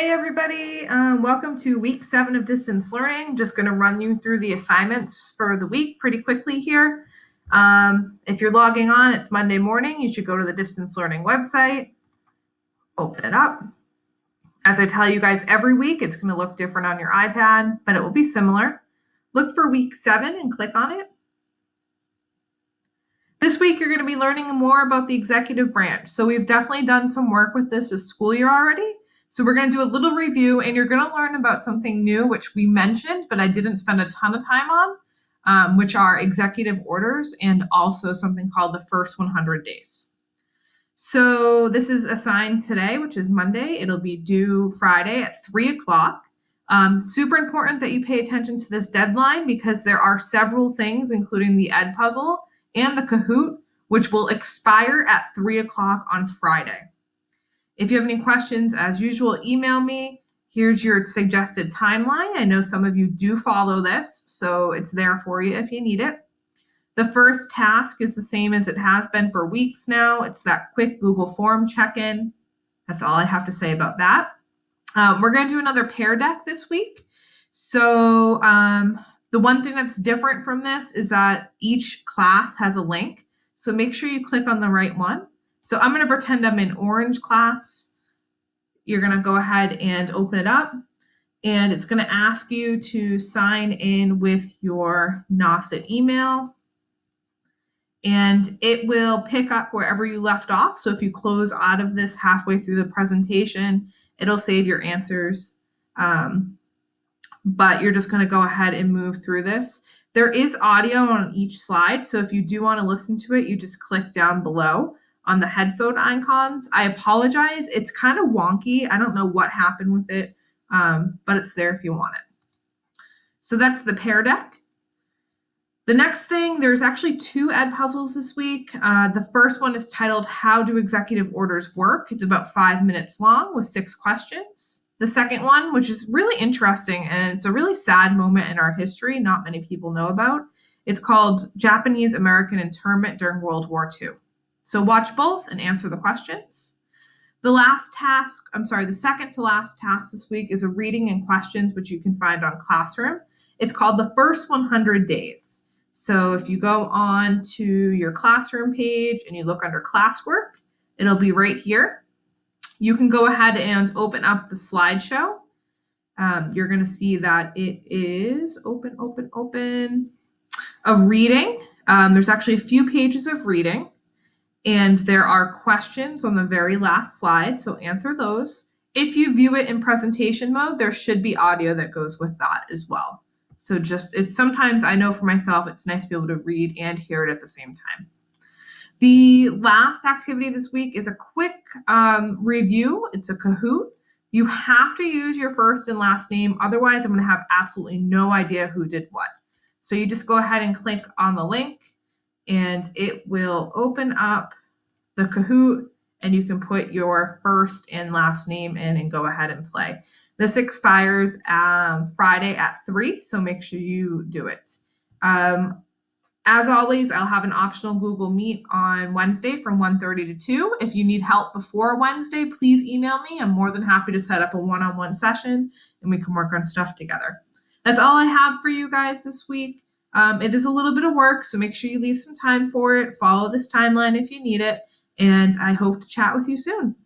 Hey everybody, welcome to week 7 of distance learning. Just going to run you through the assignments for the week pretty quickly here. If you're logging on, it's Monday morning. You should go to the distance learning website, open it up. As I tell you guys every week, it's going to look different on your iPad, but it will be similar. Look for week 7 and click on it. This week, you're going to be learning more about the executive branch. So we've definitely done some work with this school year already. So we're going to do a little review, and you're going to learn about something new, which we mentioned, but I didn't spend a ton of time on, which are executive orders and also something called the first 100 days. So this is assigned today, which is Monday. It'll be due Friday at 3 o'clock. Super important that you pay attention to this deadline because there are several things, including the Edpuzzle and the Kahoot, which will expire at 3 o'clock on Friday. If you have any questions, as usual, email me. Here's your suggested timeline. I know some of you do follow this, so it's there for you if you need it. The first task is the same as it has been for weeks now. It's that quick Google form check-in. That's all I have to say about that. We're going to do another Pear Deck this week. So the one thing that's different from this is that each class has a link. So make sure you click on the right one. So I'm going to pretend I'm in orange class. You're going to go ahead and open it up. And it's going to ask you to sign in with your NOSIT email. And it will pick up wherever you left off. So if you close out of this halfway through the presentation, it'll save your answers. But you're just going to go ahead and move through this. There is audio on each slide. So if you do want to listen to it, you just click down below on the headphone icons. I apologize. It's kind of wonky. I don't know what happened with it, but it's there if you want it. So that's the Pear Deck. The next thing, there's actually 2 Edpuzzles this week. The first one is titled, How Do Executive Orders Work? It's about 5 minutes long with 6 questions. The second one, which is really interesting, and it's a really sad moment in our history not many people know about, it's called Japanese-American Internment During World War II. So watch both and answer the questions. The second to last task this week is a reading and questions, which you can find on Classroom. It's called the first 100 days. So if you go on to your Classroom page and you look under classwork, it'll be right here. You can go ahead and open up the slideshow. You're going to see that it is open, a reading. There's actually a few pages of reading. And there are questions on the very last slide, so answer those. If you view it in presentation mode, there should be audio that goes with that as well. So it's sometimes, I know for myself, it's nice to be able to read and hear it at the same time. The last activity this week is a quick review. It's a Kahoot. You have to use your first and last name. Otherwise, I'm going to have absolutely no idea who did what. So you just go ahead and click on the link, and it will open up the Kahoot, and you can put your first and last name in and go ahead and play. This expires Friday at 3, so make sure you do it. As always, I'll have an optional Google Meet on Wednesday from 1:30 to 2. If you need help before Wednesday, please email me. I'm more than happy to set up a one-on-one session, and we can work on stuff together. That's all I have for you guys this week. It is a little bit of work, so make sure you leave some time for it. Follow this timeline if you need it, and I hope to chat with you soon.